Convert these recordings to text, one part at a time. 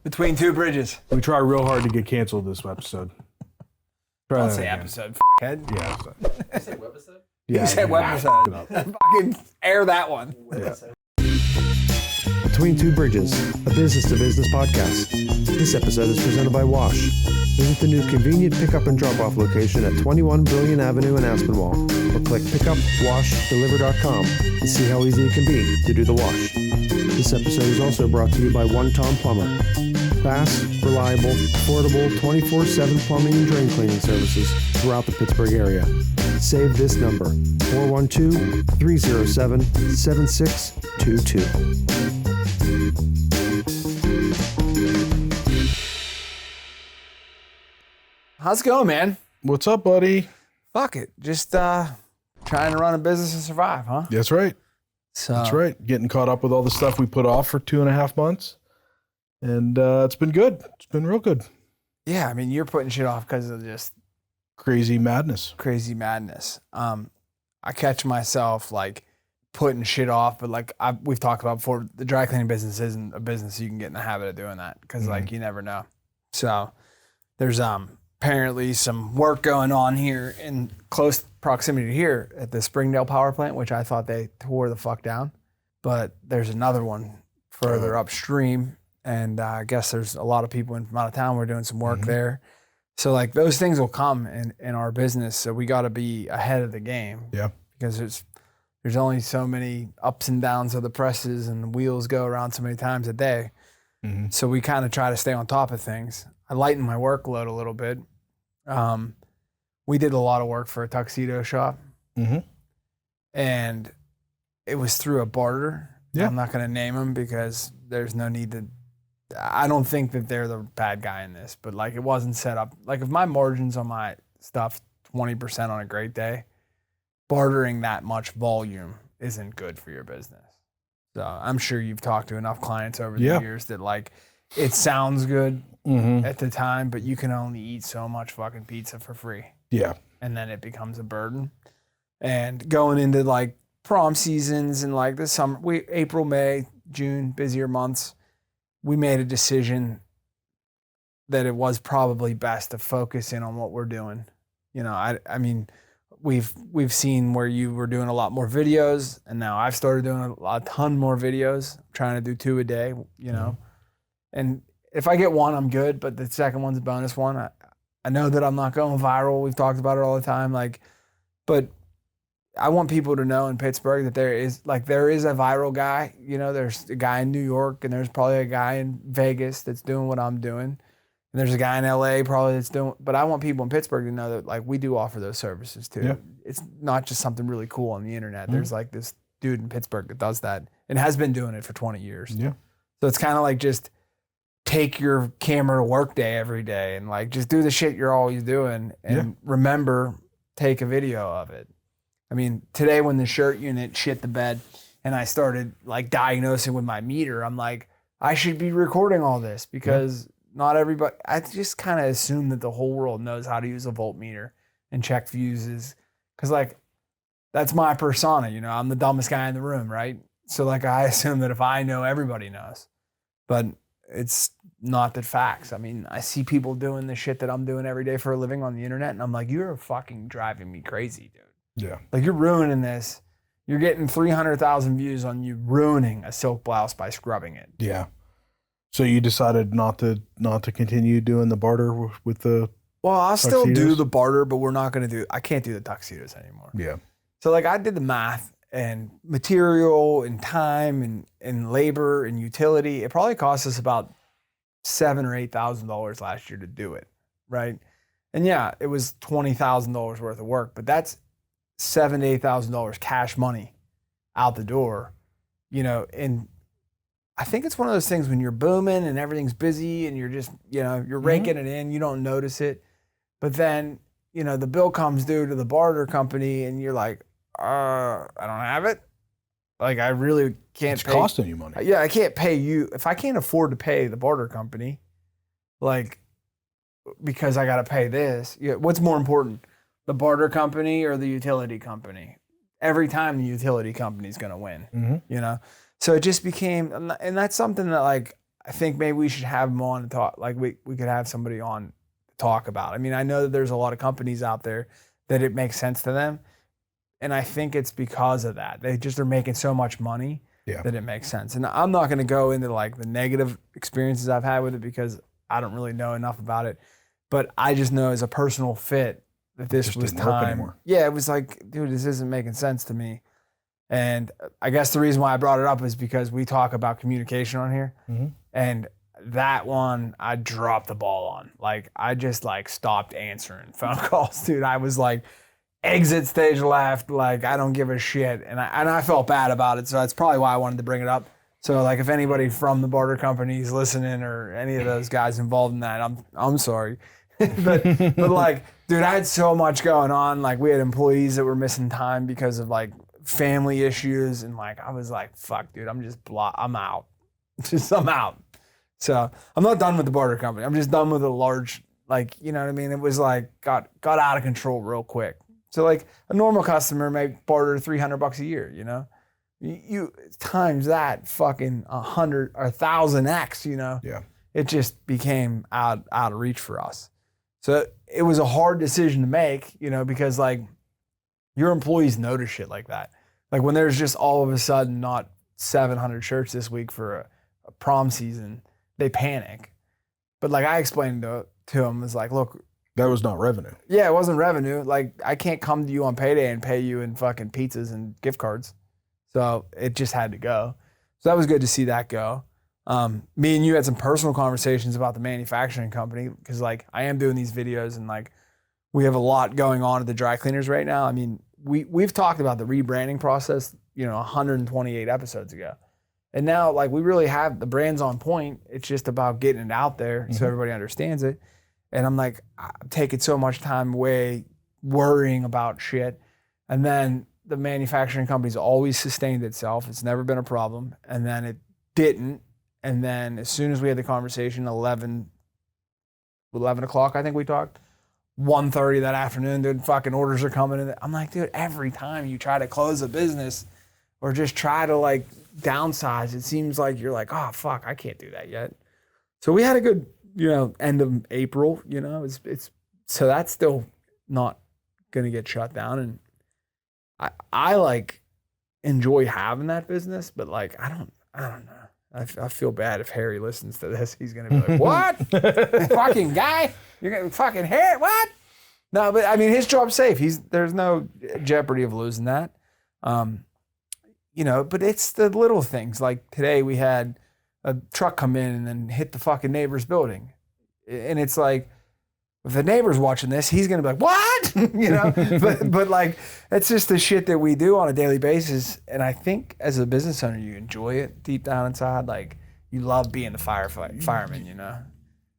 Between two bridges. We try real hard to get canceled this episode. Try Don't that say again. episode, fuckhead. Yeah. So. Did you say webisode? Yeah, You said webisode. Fucking air that one. Yeah. Between Two Bridges, a business-to-business podcast. This episode is presented by Wash. Visit the new convenient pickup and drop-off location at 21 Brilliant Avenue in Aspinwall, or click pickupwashdeliver.com and see how easy it can be to do the wash. This episode is also brought to you by One Tom Plumber. Fast, reliable, affordable, 24/7 plumbing and drain cleaning services throughout the Pittsburgh area. Save this number, 412-307-7622. How's it going, man? What's up, buddy? Fuck it. Just trying to run a business and survive, huh? That's right. So That's right. Getting caught up with all the stuff we put off for 2.5 months. And it's been good. It's been real good. Yeah, I mean, you're putting shit off because of just Crazy madness. crazy madness. I catch myself like putting shit off, but like we've talked about before, the dry cleaning business isn't a business you can get in the habit of doing that because like you never know. So there's apparently some work going on here in close proximity to here at the Springdale power plant, which I thought they tore the fuck down, but there's another one further upstream, and I guess there's a lot of people from out of town. We're doing some work there. So like those things will come in our business. So we got to be ahead of the game. Yeah. Because there's only so many ups and downs of the presses, and the wheels go around so many times a day. So we kind of try to stay on top of things. I lightened my workload a little bit. We did a lot of work for a tuxedo shop, and it was through a barter. Yeah. I'm not going to name them because there's no need to. I don't think that they're the bad guy in this, but like it wasn't set up. Like if my margins on my stuff 20% on a great day, bartering that much volume isn't good for your business. So I'm sure you've talked to enough clients over the years that like it sounds good at the time, but you can only eat so much fucking pizza for free. Yeah. And then it becomes a burden. And going into like prom seasons and like this summer, April, May, June, busier months, we made a decision that it was probably best to focus in on what we're doing. You know, I mean, we've seen where you were doing a lot more videos, and now I've started doing a ton more videos, trying to do 2 a day, you know. And if I get one, I'm good, but the second one's a bonus one. I know that I'm not going viral. We've talked about it all the time, like, but I want people to know in Pittsburgh that there is a viral guy. You know, there's a guy in New York, and there's probably a guy in Vegas that's doing what I'm doing. And there's a guy in LA probably that's doing, but I want people in Pittsburgh to know that like we do offer those services too. Yeah. It's not just something really cool on the internet. There's like this dude in Pittsburgh that does that and has been doing it for 20 years. Yeah. So it's kind of like just take your camera to work day every day and like just do the shit you're always doing and remember, take a video of it. I mean, today when the shirt unit shit the bed and I started like diagnosing with my meter, I'm like, I should be recording all this because not everybody, I just kind of assume that the whole world knows how to use a voltmeter and check fuses. Cause like, that's my persona, you know, I'm the dumbest guy in the room, right? So like, I assume that if I know, everybody knows, but it's not that facts. I mean, I see people doing the shit that I'm doing every day for a living on the internet. And I'm like, you're fucking driving me crazy, dude. Yeah. Like you're ruining this. You're getting 300,000 views on you ruining a silk blouse by scrubbing it. Yeah. So you decided not to continue doing the barter with the Well, I'll still do tuxedos? the barter, but I can't do the tuxedos anymore. Yeah. So like I did the math and material and time and labor and utility. It probably cost us about $7,000 or $8,000 last year to do it. Right. And yeah, it was $20,000 worth of work, but that's $7,000 to $8,000 cash money out the door, you know. And I think it's one of those things when you're booming and everything's busy and you're just, you know, you're raking it in, you don't notice it. But then, you know, the bill comes due to the barter company and you're like, I don't have it. Like, I really can't It's costing you money. Yeah, I can't pay you. If I can't afford to pay the barter company, like, because I got to pay this, what's more important, the barter company or the utility company? Every time the utility company is going to win, you know? So it just became, and that's something that like, I think maybe we should have them on to talk. Like we could have somebody on to talk about. I mean, I know that there's a lot of companies out there that it makes sense to them. And I think it's because of that. They just are making so much money that it makes sense. And I'm not going to go into like the negative experiences I've had with it because I don't really know enough about it. But I just know as a personal fit that this Just was didn't work time. anymore. Yeah, it was like, dude, this isn't making sense to me. And I guess the reason why I brought it up is because we talk about communication on here. Mm-hmm. And that one, I dropped the ball on. Like, I just like stopped answering phone calls, dude. I was like, exit stage left. Like, I don't give a shit. And I felt bad about it. So that's probably why I wanted to bring it up. So like, if anybody from the barter company is listening or any of those guys involved in that, I'm sorry. but like, dude, I had so much going on. Like, we had employees that were missing time because of like family issues. And like, I was like, fuck, dude, I'm out. I'm out. So I'm not done with the barter company. I'm just done with a large, like, you know what I mean? It was like, got out of control real quick. So like a normal customer may barter $300 a year, you know? You times that fucking 100 or 1,000x, you know? Yeah. It just became out of reach for us. So it was a hard decision to make, you know, because like your employees notice shit like that. Like when there's just all of a sudden not 700 shirts this week for a prom season, they panic. But like I explained to them, it's like, look, that was not revenue. Yeah, it wasn't revenue. Like I can't come to you on payday and pay you in fucking pizzas and gift cards. So it just had to go. So that was good to see that go. Me and you had some personal conversations about the manufacturing company because like I am doing these videos and like we have a lot going on at the dry cleaners right now. I mean, we've talked about the rebranding process, you know, 128 episodes ago. And now like we really have the brands on point. It's just about getting it out there so everybody understands it. And I'm like, I'm taking so much time away worrying about shit. And then the manufacturing company's always sustained itself. It's never been a problem. And then it didn't. And then as soon as we had the conversation, 11 o'clock, I think we talked, 1:30 that afternoon, dude, fucking orders are coming in. I'm like, dude, every time you try to close a business or just try to like downsize, it seems like you're like, oh, fuck, I can't do that yet. So we had a good, you know, end of April, you know, it's so that's still not going to get shut down. And I like enjoy having that business, but like, I don't know. I feel bad if Harry listens to this. He's going to be like, what? Fucking guy? You're going to fucking Harry? What? No, but I mean, his job's safe. There's no jeopardy of losing that. You know, but it's the little things. Like today we had a truck come in and then hit the fucking neighbor's building. And it's like, if the neighbor's watching this, he's going to be like, what? You know, but like, that's just the shit that we do on a daily basis. And I think as a business owner, you enjoy it deep down inside. Like you love being the fireman, you know?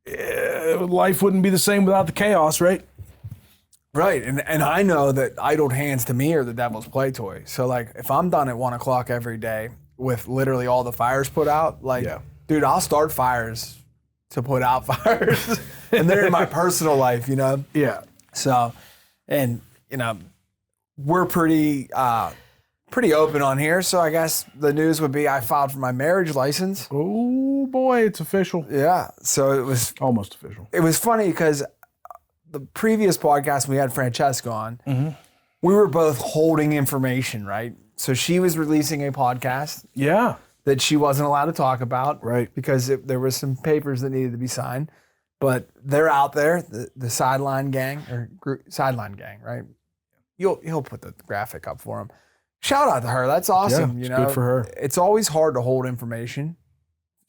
Yeah, life wouldn't be the same without the chaos, right? Right. And I know that idle hands to me are the devil's play toy. So like, if I'm done at 1 o'clock every day with literally all the fires put out, like, dude, I'll start fires to put out fires. And they're in my personal life, you know? Yeah. So, and, you know, we're pretty open on here. So I guess the news would be I filed for my marriage license. Oh, boy, it's official. Yeah. So it was almost official. It was funny because the previous podcast we had Francesca on, we were both holding information, right? So she was releasing a podcast. Yeah. That she wasn't allowed to talk about. Right. Because there was some papers that needed to be signed. But they're out there, the Sideline Gang, Sideline Gang, right? He'll put the graphic up for him. Shout out to her. That's awesome. Yeah, you know, good for her. It's always hard to hold information,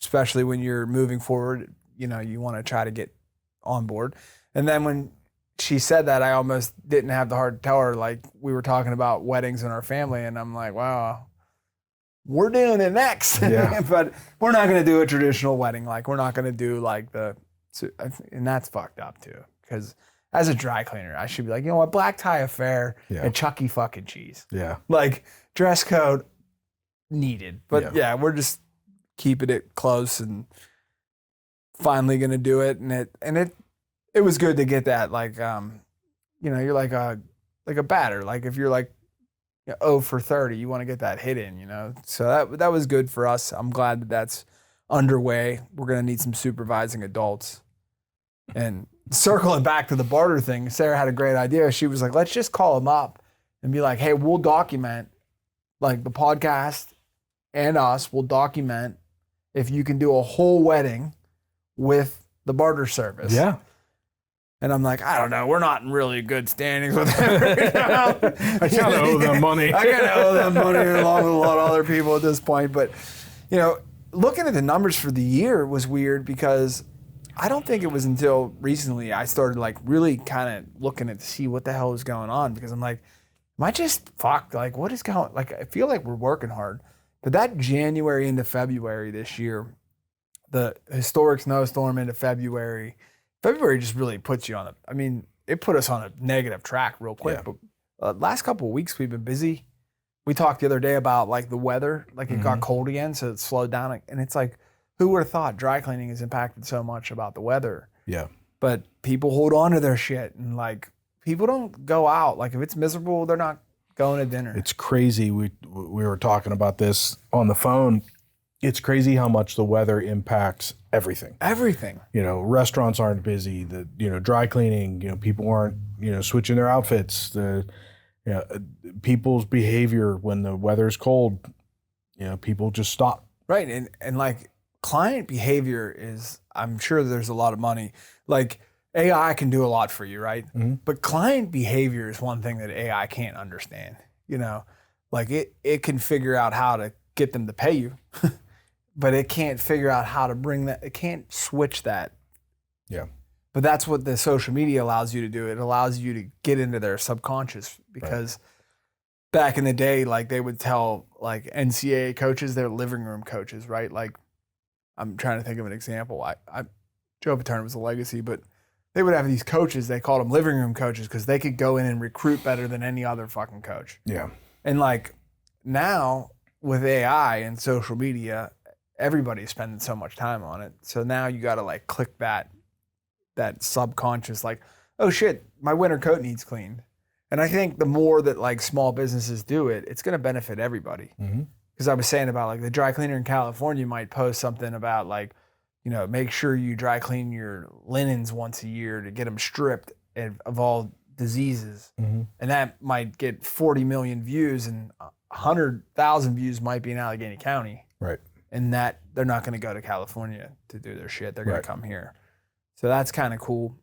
especially when you're moving forward. You know, you want to try to get on board. And then when she said that, I almost didn't have the heart to tell her. Like we were talking about weddings in our family, and I'm like, wow, we're doing it next. Yeah. But we're not going to do a traditional wedding. Like we're not going to do like and that's fucked up too. Because as a dry cleaner, I should be like, you know what, black tie affair and Chuck E. fucking cheese. Yeah. Like dress code needed. But yeah, we're just keeping it close and finally gonna do it. And it was good to get that. Like you know, you're like a batter. Like if you're like 0 for 30, you want to get that hit in, you know. So that was good for us. I'm glad that that's underway. We're going to need some supervising adults. And circling back to the barter thing, Sarah had a great idea. She was like, let's just call them up and be like, hey, we'll document, like the podcast and us will document if you can do a whole wedding with the barter service. Yeah. And I'm like, I don't know. We're not in really good standings with them right now. I kind of owe them money. I kind of owe them money along with a lot of other people at this point. But, you know, looking at the numbers for the year was weird because I don't think it was until recently I started like really kind of looking at to see what the hell was going on, because I'm like, am I just fucked? Like, what is going, like, I feel like we're working hard. But that January into February this year, the historic snowstorm into February just really puts you on a, I mean, it put us on a negative track real quick. Yeah. But last couple of weeks we've been busy. We talked the other day about like the weather, like it got cold again, so it slowed down. And it's like, who would have thought dry cleaning is impacted so much about the weather? Yeah. But people hold on to their shit, and like people don't go out. Like if it's miserable, they're not going to dinner. It's crazy. We were talking about this on the phone. It's crazy how much the weather impacts everything. Everything. You know, restaurants aren't busy. The, you know, dry cleaning, you know, people aren't, you know, switching their outfits. The, you know, people's behavior when the weather's cold, you know, people just stop. Right. And like client behavior is, I'm sure there's a lot of money. Like AI can do a lot for you, right? Mm-hmm. But client behavior is one thing that AI can't understand. You know, like it can figure out how to get them to pay you. But it can't figure out how to bring that. It can't switch that. Yeah. But that's what the social media allows you to do. It allows you to get into their subconscious, because back in the day, like they would tell like NCAA coaches, they're living room coaches, right? Like I'm trying to think of an example. Joe Paterno was a legacy, but they would have these coaches, they called them living room coaches because they could go in and recruit better than any other fucking coach. Yeah. And like now with AI and social media, everybody's spending so much time on it. So now you got to like click that subconscious, like, oh shit, my winter coat needs cleaned. And I think the more that like small businesses do it, it's going to benefit everybody. Because I was saying about like the dry cleaner in California might post something about like, you know, make sure you dry clean your linens once a year to get them stripped of all diseases. And that might get 40 million views, and 100,000 views might be in Allegheny County. Right. And that they're not going to go to California to do their shit. They're going to come here. So that's kind of cool.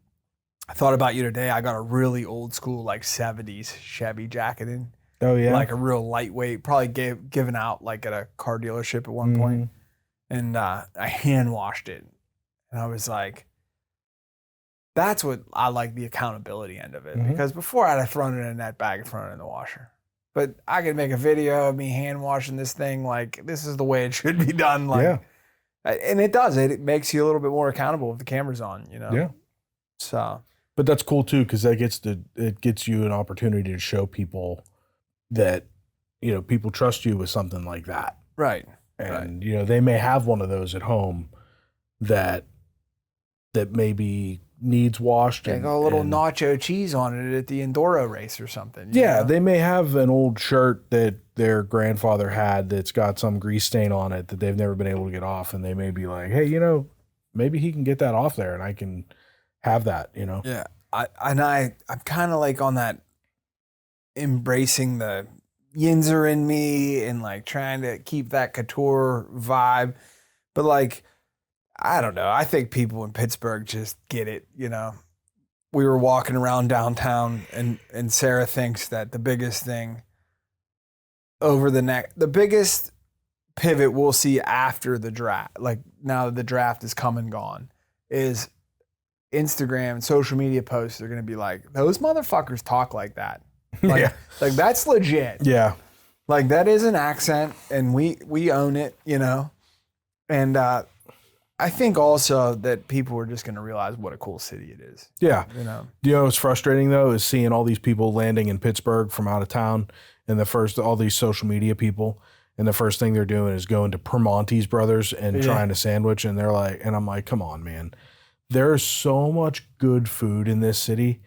I thought about you today. I got a really old school, like 70s Chevy jacket in. Oh, yeah. Like a real lightweight, probably given out like at a car dealership at one point. And I hand washed it. And I was like, that's what I like, the accountability end of it. Because before I'd have thrown it in that bag and thrown it in the washer. But I could make a video of me hand washing this thing like this is the way it should be done. Like, and it does. It makes you a little bit more accountable if the camera's on, you know? Yeah. So. But that's cool too, because it gets you an opportunity to show people that, you know, people trust you with something like that. Right. And, you know, they may have one of those at home that maybe needs washed. Like a little nacho cheese on it at the Enduro race or something. Yeah, know? they may have an old shirt that their grandfather had that's got some grease stain on it that they've never been able to get off, and they may be like, hey, you know, maybe he can get that off there and I can have that, you know? Yeah. I'm kind of like on that embracing the yinzer in me and like trying to keep that couture vibe. But like, I don't know. I think people in Pittsburgh just get it, you know. We were walking around downtown and Sarah thinks that the biggest thing the biggest pivot we'll see after the draft, like now that the draft is come and gone, is Instagram and social media posts are going to be like, those motherfuckers talk like that. Like, like that's legit. Yeah. Like that is an accent and we own it, you know. And I think also that people are just going to realize what a cool city it is. Yeah. You know. You know what's frustrating though is seeing all these people landing in Pittsburgh from out of town, and all these social media people, and the first thing they're doing is going to Permonte's Brothers and trying to sandwich, and they're like, and I'm like, come on, man. There's so much good food in this city.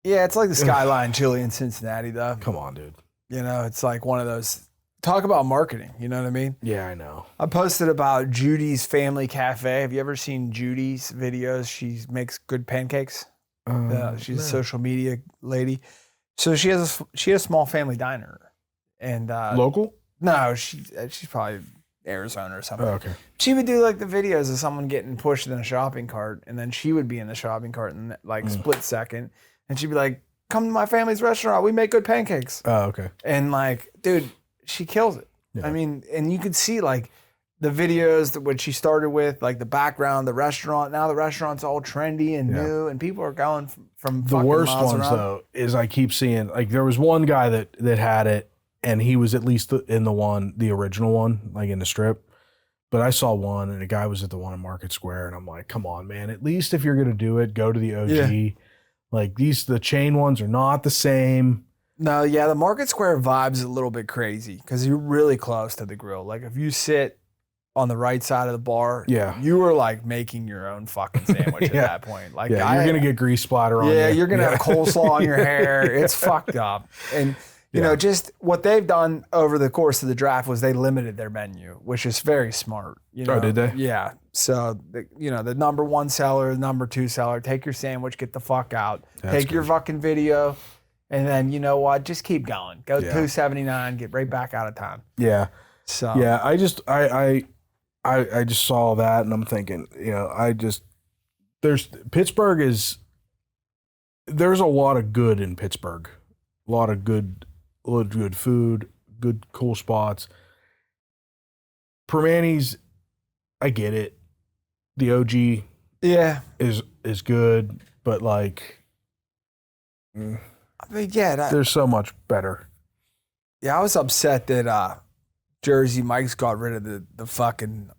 Yeah, it's like the Skyline Chili in Cincinnati though. Come on, dude. You know, it's like one of those talk about marketing. You know what I mean? Yeah, I know. I posted about Judy's Family Cafe. Have you ever seen Judy's videos? She makes good pancakes. She's a social media lady. So she has a small family diner, and Local? no, she's probably Arizona or something. Oh, okay. She would do like the videos of someone getting pushed in a shopping cart, and then she would be in the shopping cart in like split second, and she'd be like, "Come to my family's restaurant. We make good pancakes." Oh, okay. And like, dude, she kills it. Yeah. I mean, and you could see like the videos that what she started with, like the background, the restaurant. Now the restaurant's all trendy and new, and people are going from The worst miles ones around. though is I keep seeing like there was one guy that had it, and he was at least in the original one, like in the strip. But I saw one, and a guy was at the one in Market Square, and I'm like, come on, man! At least if you're gonna do it, go to the OG. Yeah. Like the chain ones are not the same. No, yeah, the Market Square vibe's a little bit crazy because you're really close to the grill. Like if you sit on the right side of the bar, you are like making your own fucking sandwich at that point. Like you're gonna get grease splatter on you. Yeah, you're gonna have coleslaw on your hair. It's fucked up. And you know, just what they've done over the course of the draft was they limited their menu, which is very smart. You know? Oh, did they? Yeah. So the number one seller, number two seller, take your sandwich, get the fuck out. Take your fucking video. And then you know what? Just keep going. Go $2.79. Get right back out of time. Yeah. So yeah, I just saw that, and I'm thinking, there's a lot of good in Pittsburgh, a lot of good food, good cool spots. Permani's, I get it. The OG, is good, but like. I mean, there's so much better. Yeah, I was upset that Jersey Mike's got rid of the fucking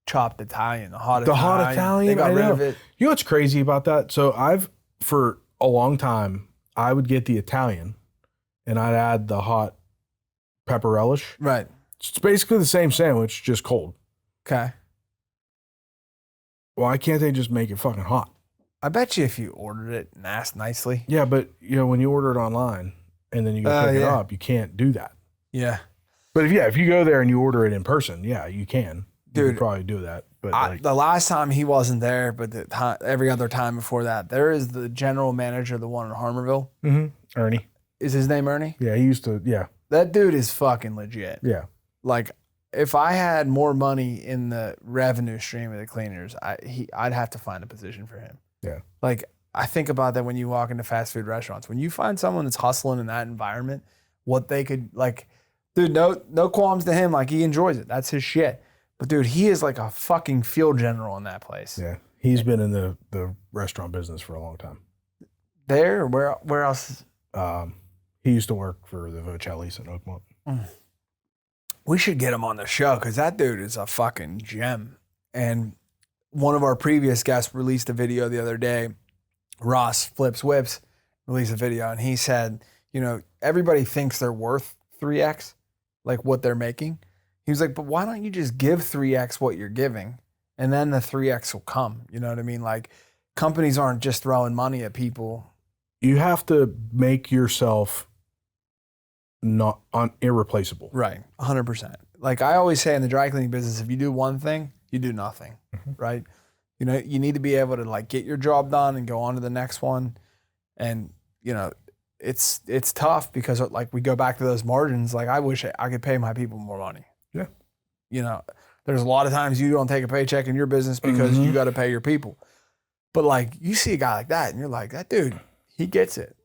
chopped Italian, the hot Italian. They got rid of it. You know what's crazy about that? So for a long time, I would get the Italian, and I'd add the hot pepper relish. Right. It's basically the same sandwich, just cold. Okay. Why can't they just make it fucking hot? I bet you if you ordered it and asked nicely. Yeah, but when you order it online and then you go pick it up, you can't do that. Yeah. But if you go there and you order it in person, yeah, you can. Dude, you can probably do that. But the last time he wasn't there, but every other time before that, there is the general manager of the one in Harmerville. Mm-hmm. Ernie. Is his name Ernie? Yeah, he used to, yeah. That dude is fucking legit. Yeah. Like, if I had more money in the revenue stream of the cleaners, I'd have to find a position for him. Yeah. Like, I think about that when you walk into fast food restaurants. When you find someone that's hustling in that environment, what they could, like, dude, no qualms to him. Like, he enjoys it. That's his shit. But, dude, he is like a fucking field general in that place. Yeah. He's been in the restaurant business for a long time. There? Or where else? He used to work for the Vocellis in Oakmont. We should get him on the show because that dude is a fucking gem. And one of our previous guests released a video the other day. Ross Flips Whips released a video, and he said, everybody thinks they're worth 3X, like what they're making. He was like, but why don't you just give 3X what you're giving, and then the 3X will come? You know what I mean? Like, companies aren't just throwing money at people. You have to make yourself not irreplaceable. Right, 100%. Like I always say in the dry cleaning business, if you do one thing, you do nothing, right? You need to be able to like get your job done and go on to the next one. And, it's tough because like we go back to those margins. Like I wish I could pay my people more money. Yeah. There's a lot of times you don't take a paycheck in your business because you got to pay your people. But like you see a guy like that and you're like, that dude, he gets it,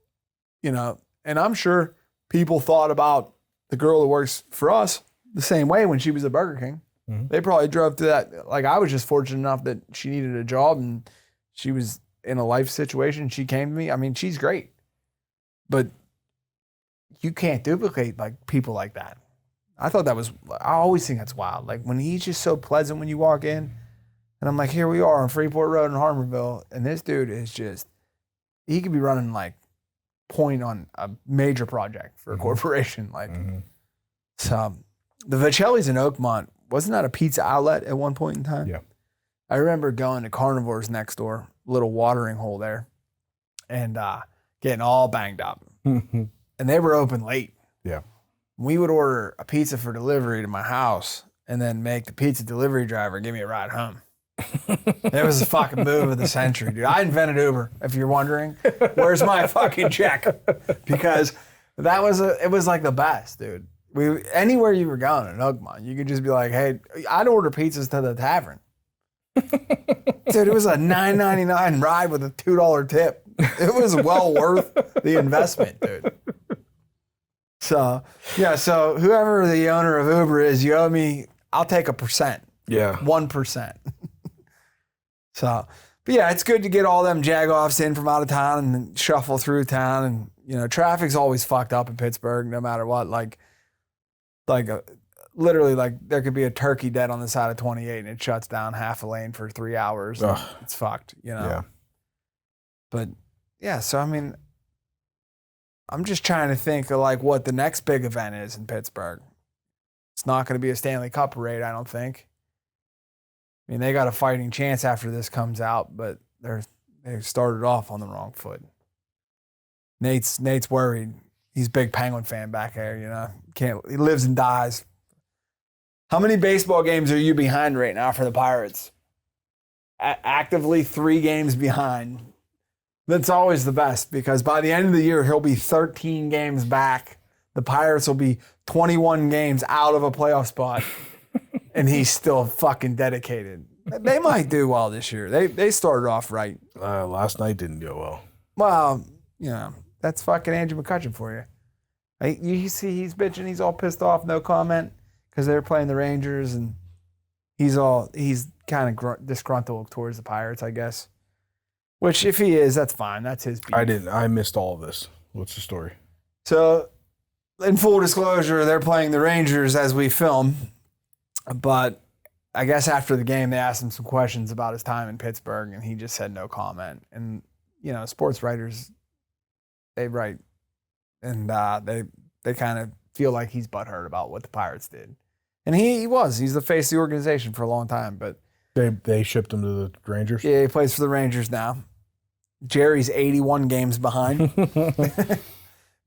and I'm sure people thought about the girl that works for us the same way when she was at Burger King. They probably drove to that. Like I was just fortunate enough that she needed a job and she was in a life situation. She came to me. I mean, she's great, but you can't duplicate like people like that. I always think that's wild. Like when he's just so pleasant when you walk in and I'm like, here we are on Freeport Road in Harmerville. And this dude is just, he could be running like point on a major project for a corporation. Like, so the Vocellis in Oakmont, wasn't that a pizza outlet at one point in time? Yeah. I remember going to Carnivore's next door, little watering hole there, and getting all banged up. And they were open late. Yeah. We would order a pizza for delivery to my house and then make the pizza delivery driver give me a ride home. It was the fucking move of the century, dude. I invented Uber, if you're wondering. Where's my fucking check? Because it was like the best, dude. Anywhere you were going in Oakmont, you could just be like, hey, I'd order pizzas to the tavern. Dude, it was a $9.99 ride with a $2 tip. It was well worth the investment, dude. So, yeah, so whoever the owner of Uber is, you owe me, I'll take 1%. Yeah. 1%. So, but yeah, it's good to get all them jagoffs in from out of town and then shuffle through town. And, you know, traffic's always fucked up in Pittsburgh, no matter what. Literally, there could be a turkey dead on the side of 28 and it shuts down half a lane for 3 hours. It's fucked, you know? Yeah. But yeah, so I mean, I'm just trying to think of like what the next big event is in Pittsburgh. It's not going to be a Stanley Cup parade, I don't think. I mean, they got a fighting chance after this comes out, but they started off on the wrong foot. Nate's worried. He's a big Penguin fan back there, you know. He lives and dies. How many baseball games are you behind right now for the Pirates? Actively 3 games behind. That's always the best because by the end of the year, he'll be 13 games back. The Pirates will be 21 games out of a playoff spot, and he's still fucking dedicated. They might do well this year. They started off right. Last night didn't go well. Well, you know, that's fucking Andrew McCutcheon for you. You see he's bitching. He's all pissed off, no comment, because they're playing the Rangers, and he's kind of disgruntled towards the Pirates, I guess. Which, if he is, that's fine. That's his beef. I missed all of this. What's the story? So, in full disclosure, they're playing the Rangers as we film. But I guess after the game, they asked him some questions about his time in Pittsburgh, and he just said no comment. And, you know, sports writers, they write, and they kind of feel like he's butthurt about what the Pirates did. And he was. He's the face of the organization for a long time. But they shipped him to the Rangers? Yeah, he plays for the Rangers now. Jerry's 81 games behind. But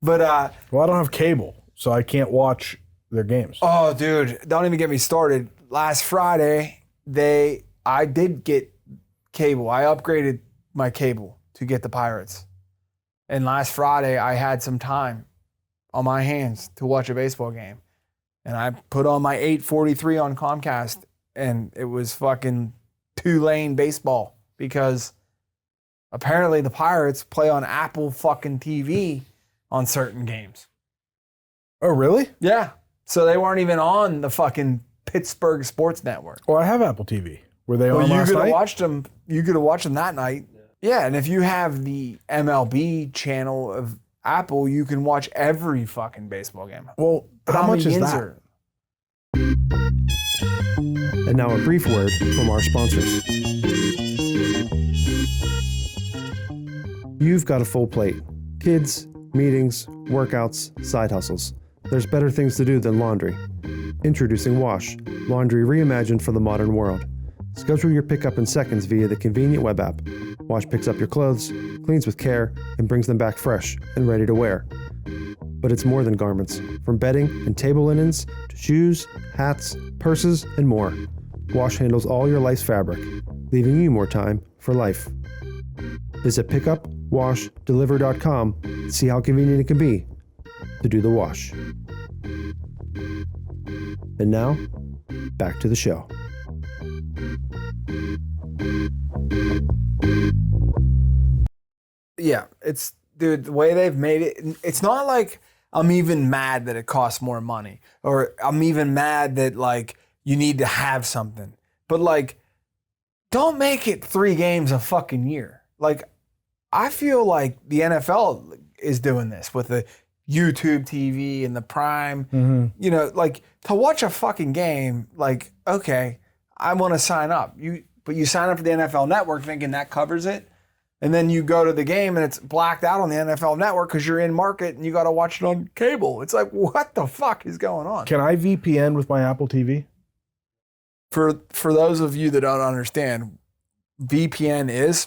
well, I don't have cable, so I can't watch their games. Oh, dude, don't even get me started. Last Friday, I did get cable. I upgraded my cable to get the Pirates. And last Friday, I had some time on my hands to watch a baseball game. And I put on my 843 on Comcast, and it was fucking 2-lane baseball because apparently the Pirates play on Apple fucking TV on certain games. Oh, really? Yeah. So they weren't even on the fucking Pittsburgh Sports Network. Well, I have Apple TV. Were they on last night? You could have watched them that night. Yeah, and if you have the MLB channel of Apple, you can watch every fucking baseball game. Well, how much is that? And now a brief word from our sponsors. You've got a full plate. Kids, meetings, workouts, side hustles. There's better things to do than laundry. Introducing Wash, laundry reimagined for the modern world. Schedule your pickup in seconds via the convenient web app. Wash picks up your clothes, cleans with care, and brings them back fresh and ready to wear. But it's more than garments. From bedding and table linens to shoes, hats, purses, and more. Wash handles all your life's fabric, leaving you more time for life. Visit pickupwashdeliver.com and see how convenient it can be to do the wash. And now, back to the show. Yeah, dude, the way they've made it, it's not like I'm even mad that it costs more money or I'm even mad that like you need to have something. But like, don't make it 3 games a fucking year. Like, I feel like the NFL is doing this with the YouTube TV and the Prime. Mm-hmm. You know, like to watch a fucking game, like, okay, I want to sign up. But you sign up for the NFL Network thinking that covers it. And then you go to the game and it's blacked out on the NFL Network because you're in market and you got to watch it on cable. It's like, what the fuck is going on? Can I VPN with my Apple TV? For those of you that don't understand, VPN is?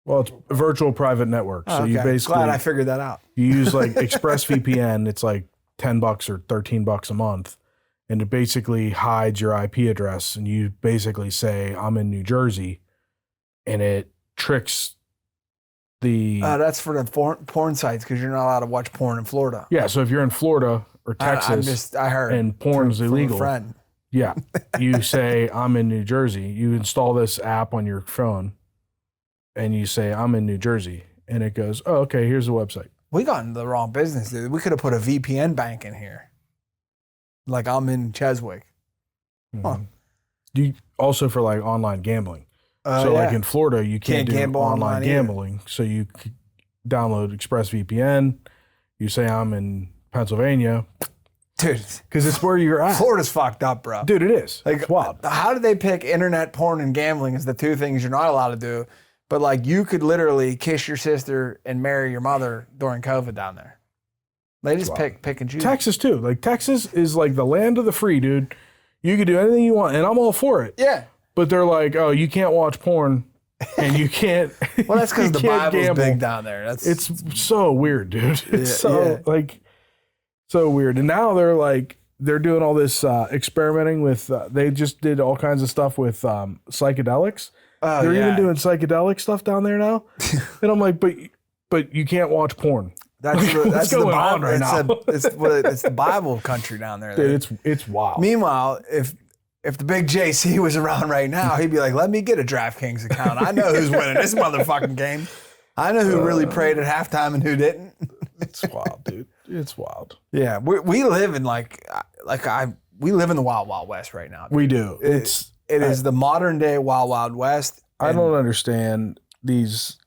Well, it's a virtual private network. So you basically... Glad I figured that out. You use like ExpressVPN. It's like $10 or $13 a month. And it basically hides your IP address. And you basically say, I'm in New Jersey. And it tricks the... that's for the porn sites because you're not allowed to watch porn in Florida. Yeah, so if you're in Florida or Texas I heard and porn's from illegal, a friend. yeah, you say, I'm in New Jersey. You install this app on your phone and you say, I'm in New Jersey. And it goes, oh, okay, here's the website. We got into the wrong business, dude. We could have put a VPN bank in here. Like I'm in Cheswick. Huh. Do you, also for like online gambling. So yeah. like in Florida, you can't do gamble online online gambling. So you download ExpressVPN. You say I'm in Pennsylvania. Dude, because it's where you're at. Florida's fucked up, bro. Dude, it is. Like, it's wild. How did they pick internet, porn, and gambling as the two things you're not allowed to do? But like, you could literally kiss your sister and marry your mother during COVID down there. They just pick and choose. Texas too. Like Texas is like the land of the free, dude. You can do anything you want, and I'm all for it. Yeah. But they're like, oh, you can't watch porn, and you can't. Well, that's because the Bible's gamble. big down there. It's so weird, dude. It's yeah. So weird. And now they're doing all this experimenting with. They just did all kinds of stuff with psychedelics. Oh, they're even doing psychedelic stuff down there now. And I'm like, but you can't watch porn. That's going the Bible on right now. It's the Bible country down there. Dude, it's wild. Meanwhile, if the big JC was around right now, he'd be like, let me get a DraftKings account. I know who's winning this motherfucking game. I know who really prayed at halftime and who didn't. It's wild, dude. It's wild. Yeah, we live in we live in the wild, wild west right now. Dude. We do. It is the modern day wild, wild west. I don't understand these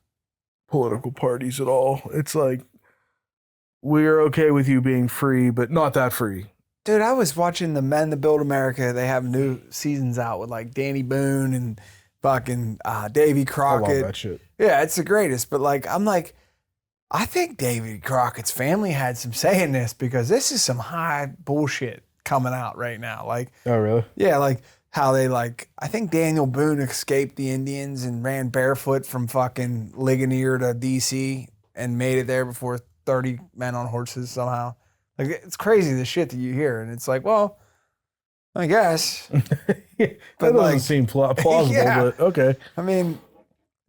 political parties at all. It's like, we're okay with you being free, but not that free. Dude, I was watching the Men That Build America. They have new seasons out with like Danny Boone and fucking Davy Crockett. I love that shit. Yeah, it's the greatest. But like, I'm like, I think Davy Crockett's family had some say in this because this is some high bullshit coming out right now. Like, oh really? Yeah, like how they I think Daniel Boone escaped the Indians and ran barefoot from fucking Ligonier to DC and made it there before 30 men on horses somehow. Like, it's crazy the shit that you hear, and it's like, well, I guess. That doesn't seem plausible, yeah. But okay. I mean,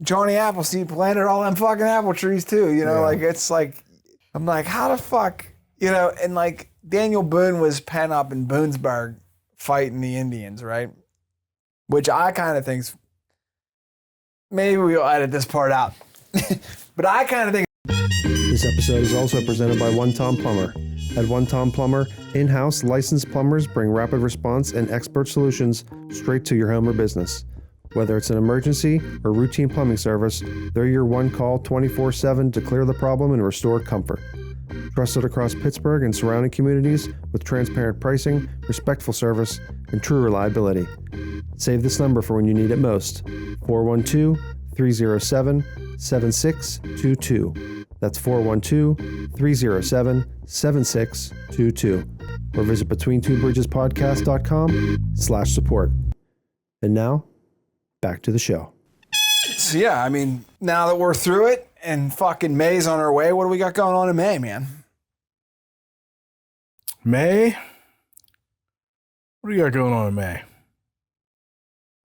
Johnny Appleseed planted all them fucking apple trees too, you know? Yeah. Like, it's like, I'm like, how the fuck, you know? And like, Daniel Boone was penned up in Boonesburg fighting the Indians, right? Which I kind of think's, maybe we'll edit this part out. But I kind of think. This episode is also presented by One Tom Plumber. At One Tom Plumber, in-house licensed plumbers bring rapid response and expert solutions straight to your home or business. Whether it's an emergency or routine plumbing service, they're your one call 24/7 to clear the problem and restore comfort. Trusted across Pittsburgh and surrounding communities with transparent pricing, respectful service, and true reliability. Save this number for when you need it most. 412-307-7622. That's 412-307-7622. Or visit BetweenTwoBridgesPodcast.com/support. And now, back to the show. So yeah, I mean, now that we're through it and fucking May's on our way, what do we got going on in May, man? May? What do you got going on in May?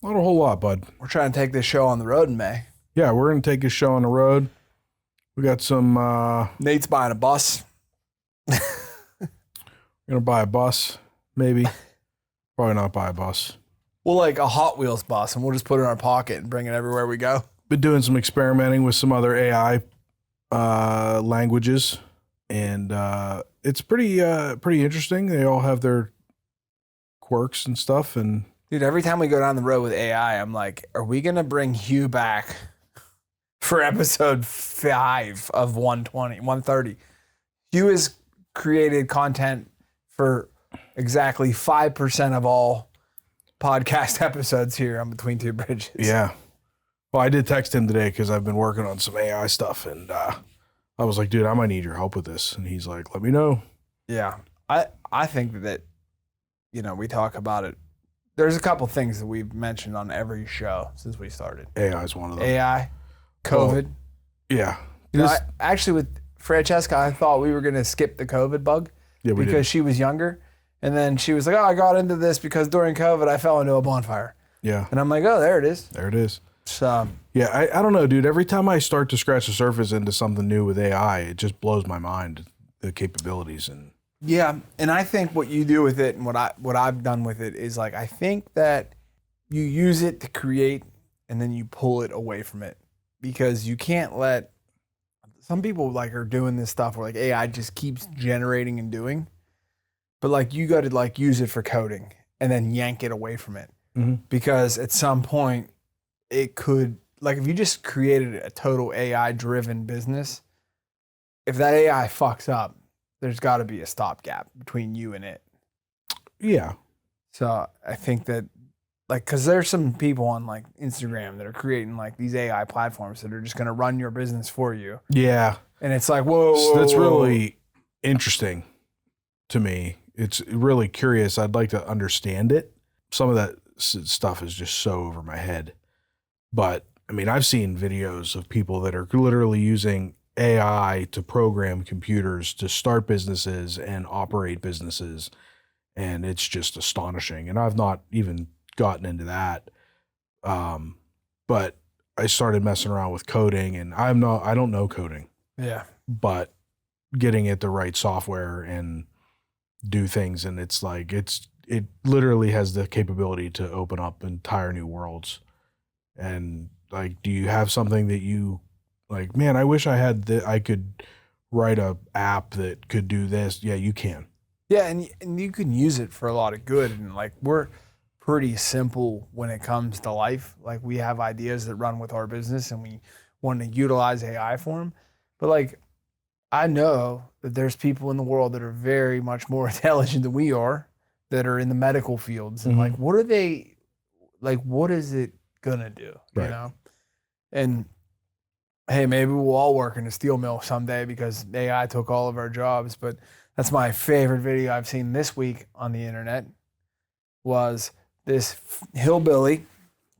Not a whole lot, bud. We're trying to take this show on the road in May. Yeah, we're going to take this show on the road. We got some... Nate's buying a bus. We're going to buy a bus, maybe. Probably not buy a bus. We'll like a Hot Wheels bus, and we'll just put it in our pocket and bring it everywhere we go. Been doing some experimenting with some other AI languages, and it's pretty interesting. They all have their quirks and stuff. And dude, every time we go down the road with AI, I'm like, are we gonna bring Hugh back for episode 5 of 130? Hugh has created content for exactly 5% of all podcast episodes here on Between Two Bridges. Yeah. Well, I did text him today because I've been working on some AI stuff, and I was like, dude, I might need your help with this. And he's like, let me know. Yeah. I think that, you know, we talk about it. There's a couple things that we've mentioned on every show since we started. AI is one of them. AI, COVID. Well, yeah. You know, actually with Francesca, I thought we were going to skip the COVID bug Yeah, we because did. she was younger. And then she was like, oh, I got into this because during COVID, I fell into a bonfire. Yeah. And I'm like, oh, there it is. There it is. So, Yeah, I don't know, dude. Every time I start to scratch the surface into something new with AI, it just blows my mind, the capabilities. And yeah. And I think what you do with it and what I've done with it is like, I think that you use it to create and then you pull it away from it, because you can't let some people like are doing this stuff where like AI just keeps generating and doing, but like you got to like use it for coding and then yank it away from it, because at some point it could, like if you just created a total AI driven business, if that AI fucks up, there's got to be a stopgap between you and it. yeah. So I think that, like, because there's some people on like Instagram that are creating like these AI platforms that are just going to run your business for you. Yeah. And it's like, whoa. That's really interesting to me. It's really curious. I'd like to understand it. Some of that stuff is just so over my head. But I mean, I've seen videos of people that are literally using AI to program computers to start businesses and operate businesses. And it's just astonishing. And I've not even gotten into that. But I started messing around with coding, and I don't know coding. Yeah. But getting it the right software and do things, and it's like it literally has the capability to open up entire new worlds. And like, do you have something that you like, man, I wish I had that, I could write a app that could do this? Yeah, you can. Yeah, and you can use it for a lot of good. And like, we're pretty simple when it comes to life. Like, we have ideas that run with our business and we want to utilize AI for them. But like, I know that there's people in the world that are very much more intelligent than we are, that are in the medical fields. And like, what is it gonna do? Right. You know? And hey, maybe we'll all work in a steel mill someday because AI took all of our jobs. But that's my favorite video I've seen this week on the internet, was this hillbilly.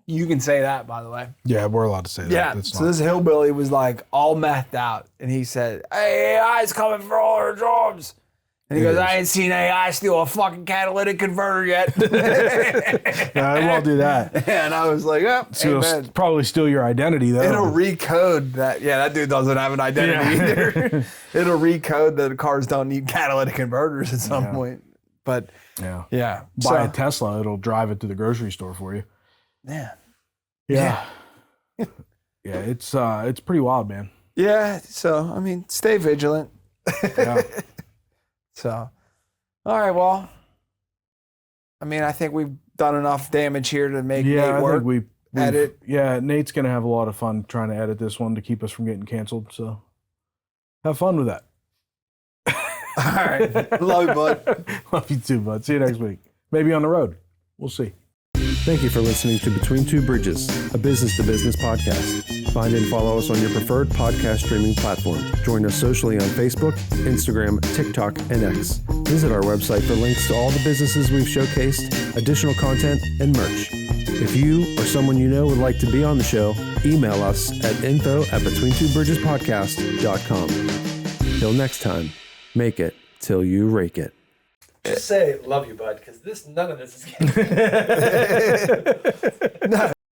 You can say that, by the way. Yeah, we're allowed to say that. Yeah. So this hillbilly was like all methed out, and he said, "Hey, AI's coming for all our jobs." And he goes, "I ain't seen AI steal a fucking catalytic converter yet." Yeah, I won't do that. And I was like, "Oh, So it'll probably steal your identity, though. It'll recode that." Yeah, that dude doesn't have an identity either. It'll recode that cars don't need catalytic converters at some point. But yeah. Buy a Tesla, it'll drive it to the grocery store for you. Yeah. Yeah. Yeah, it's pretty wild, man. Yeah. So, I mean, stay vigilant. Yeah. So, all right. Well, I mean, I think we've done enough damage here to make Nate work. I think we edit. Yeah, Nate's going to have a lot of fun trying to edit this one to keep us from getting canceled. So have fun with that. All right. Love you, bud. Love you too, bud. See you next week. Maybe on the road. We'll see. Thank you for listening to Between Two Bridges, a business-to-business podcast. Find and follow us on your preferred podcast streaming platform. Join us socially on Facebook, Instagram, TikTok, and X. Visit our website for links to all the businesses we've showcased, additional content, and merch. If you or someone you know would like to be on the show, email us at info@betweentwobridgespodcast.com. Till next time, make it till you rake it. Just say, "Love you, bud," because none of this is getting. No.